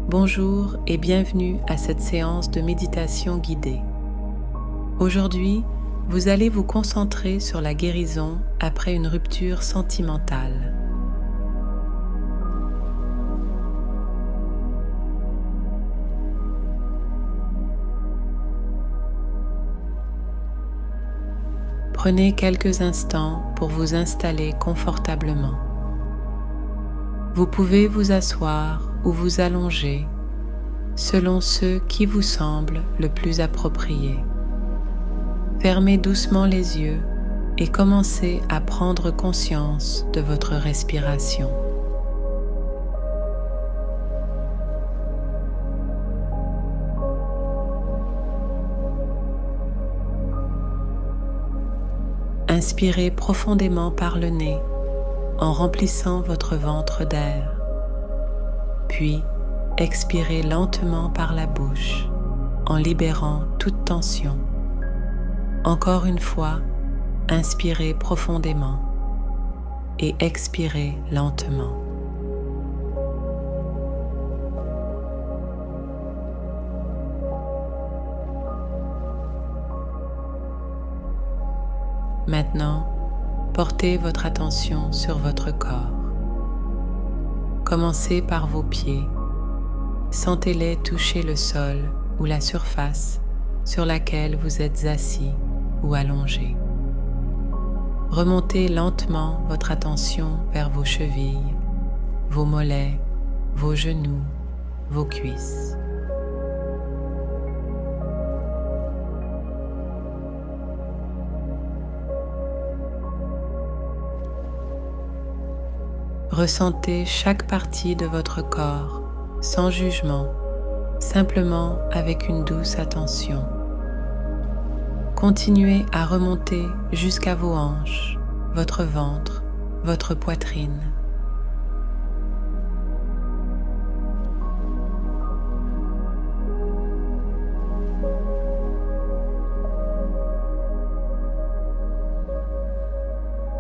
Bonjour et bienvenue à cette séance de méditation guidée. Aujourd'hui, vous allez vous concentrer sur la guérison après une rupture sentimentale. Prenez quelques instants pour vous installer confortablement. Vous pouvez vous asseoir ou vous allonger selon ce qui vous semble le plus approprié. Fermez doucement les yeux et commencez à prendre conscience de votre respiration. Inspirez profondément par le nez en remplissant votre ventre d'air, puis expirez lentement par la bouche en libérant toute tension. Encore une fois, inspirez profondément et expirez lentement. Maintenant, portez votre attention sur votre corps. Commencez par vos pieds. Sentez-les toucher le sol ou la surface sur laquelle vous êtes assis ou allongé. Remontez lentement votre attention vers vos chevilles, vos mollets, vos genoux, vos cuisses. Ressentez chaque partie de votre corps sans jugement, simplement avec une douce attention. Continuez à remonter jusqu'à vos hanches, votre ventre, votre poitrine.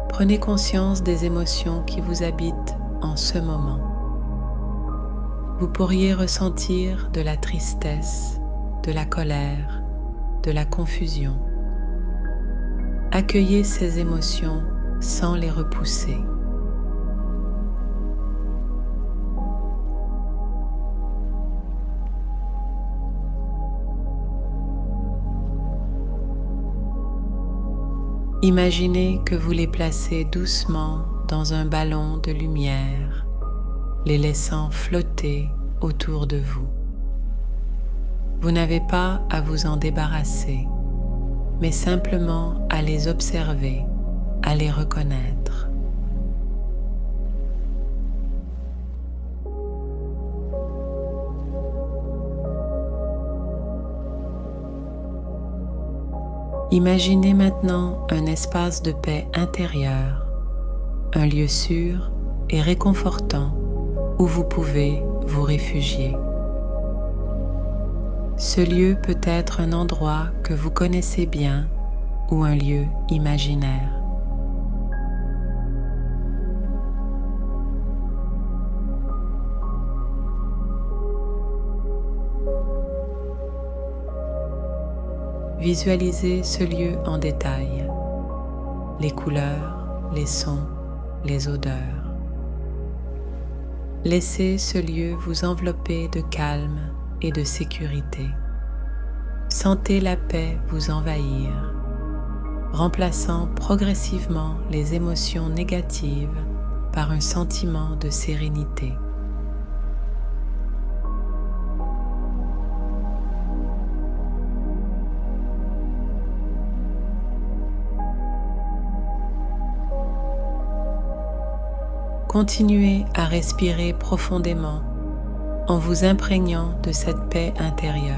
Prenez conscience des émotions qui vous habitent en ce moment. Vous pourriez ressentir de la tristesse, de la colère, de la confusion. Accueillez ces émotions sans les repousser. Imaginez que vous les placez doucement dans un ballon de lumière, les laissant flotter autour de vous. Vous n'avez pas à vous en débarrasser, mais simplement à les observer, à les reconnaître. Imaginez maintenant un espace de paix intérieure, un lieu sûr et réconfortant où vous pouvez vous réfugier. Ce lieu peut être un endroit que vous connaissez bien ou un lieu imaginaire. Visualisez ce lieu en détail, les couleurs, les sons, les odeurs. Laissez ce lieu vous envelopper de calme et de sécurité. Sentez la paix vous envahir, remplaçant progressivement les émotions négatives par un sentiment de sérénité. Continuez à respirer profondément en vous imprégnant de cette paix intérieure.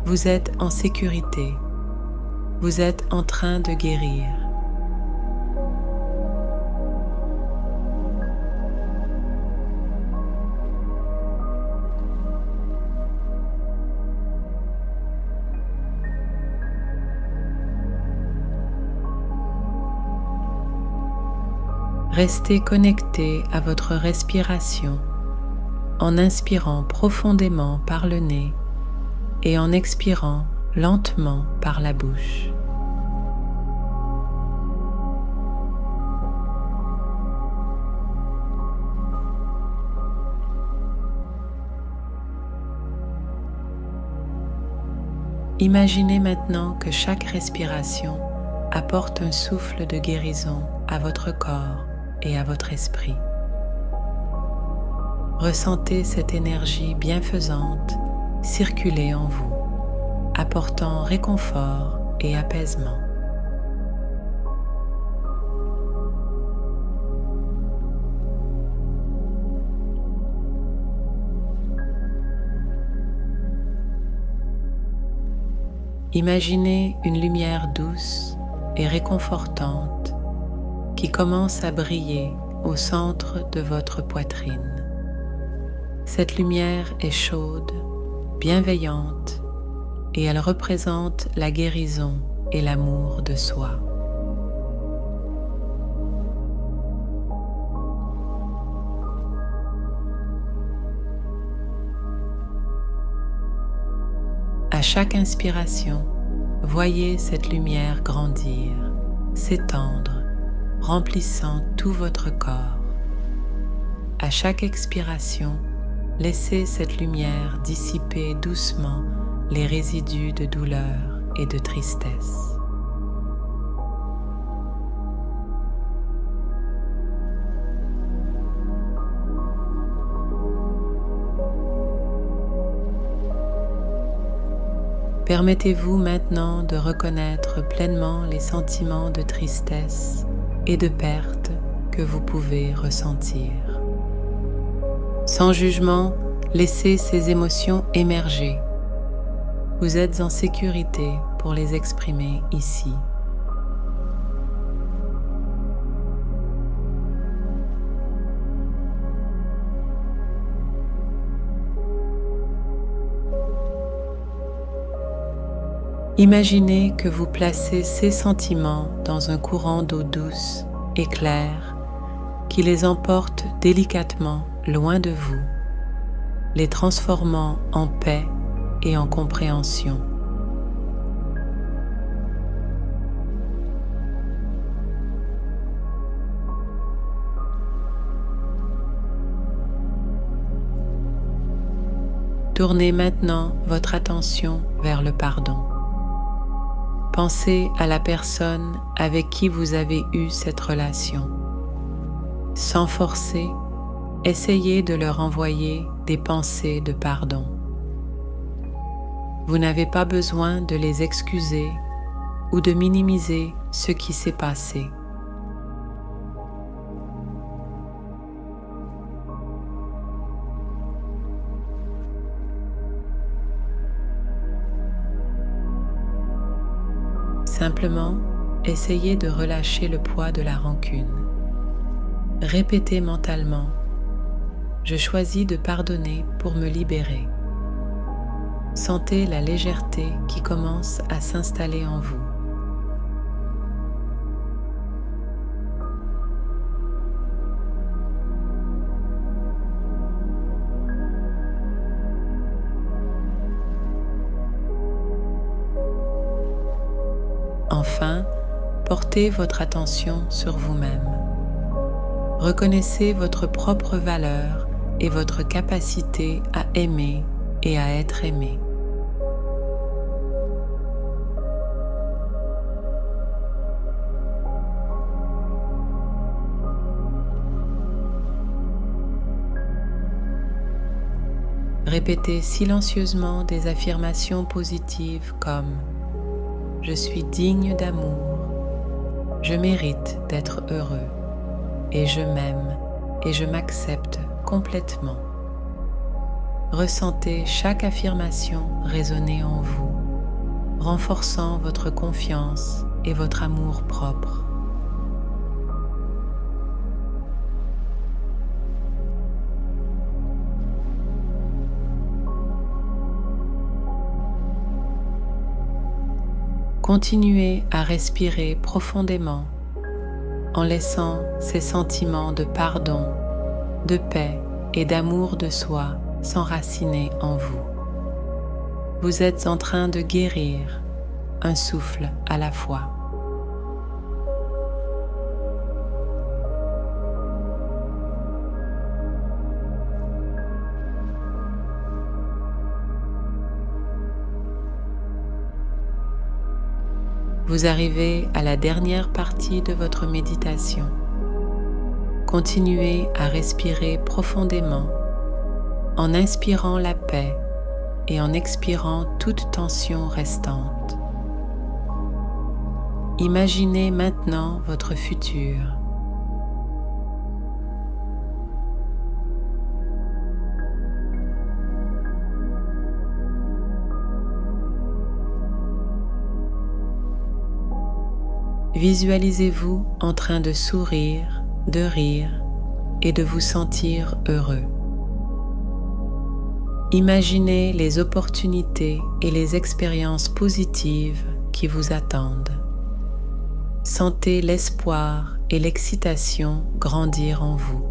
Vous êtes en sécurité. Vous êtes en train de guérir. Restez connecté à votre respiration en inspirant profondément par le nez et en expirant lentement par la bouche. Imaginez maintenant que chaque respiration apporte un souffle de guérison à votre corps et à votre esprit. Ressentez cette énergie bienfaisante circuler en vous, apportant réconfort et apaisement. Imaginez une lumière douce et réconfortante qui commence à briller au centre de votre poitrine. Cette lumière est chaude, bienveillante et elle représente la guérison et l'amour de soi. À chaque inspiration, voyez cette lumière grandir, s'étendre, remplissant tout votre corps. À chaque expiration, laissez cette lumière dissiper doucement les résidus de douleur et de tristesse. Permettez-vous maintenant de reconnaître pleinement les sentiments de tristesse et de perte que vous pouvez ressentir. Sans jugement, laissez ces émotions émerger. Vous êtes en sécurité pour les exprimer ici. Imaginez que vous placez ces sentiments dans un courant d'eau douce et claire qui les emporte délicatement loin de vous, les transformant en paix et en compréhension. Tournez maintenant votre attention vers le pardon. Pensez à la personne avec qui vous avez eu cette relation. Sans forcer, essayez de leur envoyer des pensées de pardon. Vous n'avez pas besoin de les excuser ou de minimiser ce qui s'est passé. Simplement, essayez de relâcher le poids de la rancune. Répétez mentalement « Je choisis de pardonner pour me libérer ». Sentez la légèreté qui commence à s'installer en vous. Enfin, portez votre attention sur vous-même. Reconnaissez votre propre valeur et votre capacité à aimer et à être aimé. Répétez silencieusement des affirmations positives comme « Je suis digne d'amour »,« Je mérite d'être heureux » et « Je m'aime et je m'accepte complètement ». Ressentez chaque affirmation résonner en vous, renforçant votre confiance et votre amour propre. Continuez à respirer profondément en laissant ces sentiments de pardon, de paix et d'amour de soi s'enraciner en vous. Vous êtes en train de guérir un souffle à la fois. Vous arrivez à la dernière partie de votre méditation. Continuez à respirer profondément en inspirant la paix et en expirant toute tension restante. Imaginez maintenant votre futur. Visualisez-vous en train de sourire, de rire et de vous sentir heureux. Imaginez les opportunités et les expériences positives qui vous attendent. Sentez l'espoir et l'excitation grandir en vous.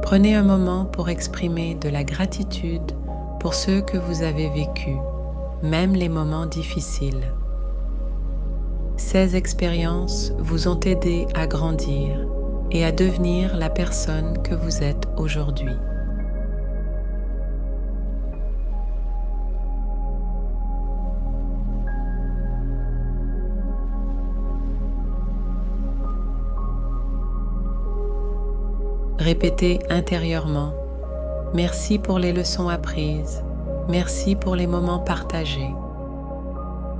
Prenez un moment pour exprimer de la gratitude pour ce que vous avez vécu, même les moments difficiles. Ces expériences vous ont aidé à grandir et à devenir la personne que vous êtes aujourd'hui. Répétez intérieurement « Merci pour les leçons apprises, merci pour les moments partagés ».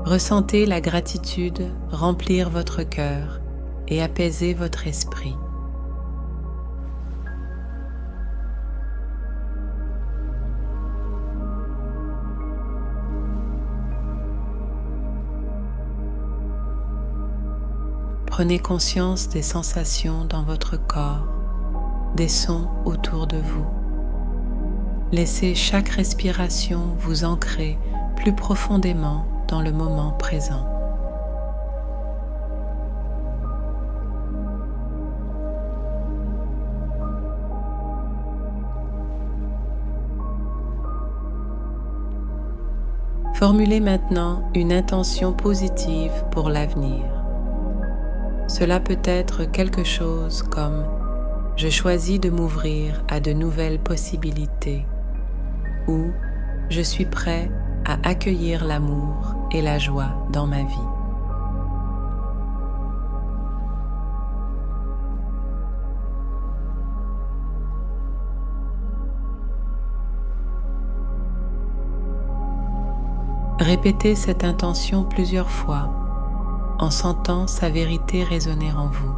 Ressentez la gratitude remplir votre cœur et apaiser votre esprit. Prenez conscience des sensations dans votre corps, des sons autour de vous. Laissez chaque respiration vous ancrer plus profondément dans le moment présent. Formulez maintenant une intention positive pour l'avenir. Cela peut être quelque chose comme « Je choisis de m'ouvrir à de nouvelles possibilités » ou « Je suis prêt à accueillir l'amour et la joie dans ma vie ». Répétez cette intention plusieurs fois en sentant sa vérité résonner en vous.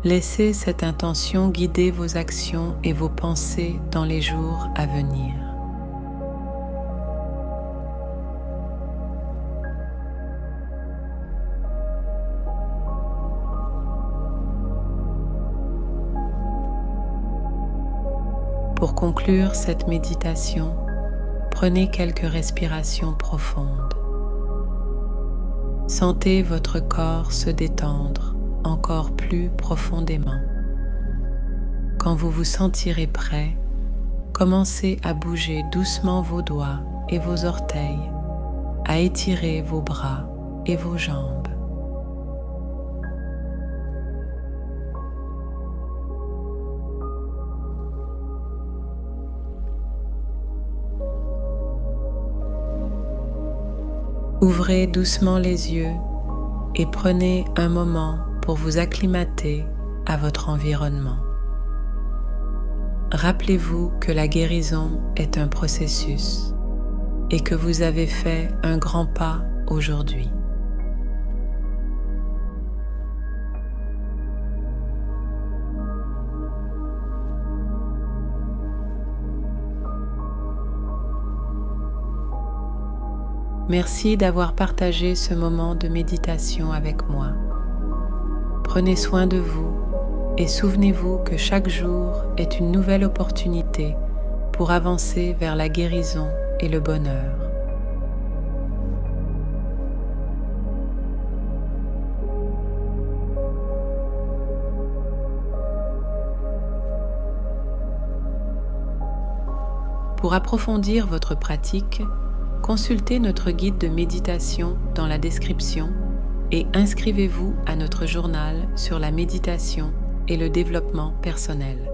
Laissez cette intention guider vos actions et vos pensées dans les jours à venir. Pour conclure cette méditation, prenez quelques respirations profondes. Sentez votre corps se détendre encore plus profondément. Quand vous vous sentirez prêt, commencez à bouger doucement vos doigts et vos orteils, à étirer vos bras et vos jambes. Ouvrez doucement les yeux et prenez un moment pour vous acclimater à votre environnement. Rappelez-vous que la guérison est un processus et que vous avez fait un grand pas aujourd'hui. Merci d'avoir partagé ce moment de méditation avec moi. Prenez soin de vous et souvenez-vous que chaque jour est une nouvelle opportunité pour avancer vers la guérison et le bonheur. Pour approfondir votre pratique, consultez notre guide de méditation dans la description et inscrivez-vous à notre journal sur la méditation et le développement personnel.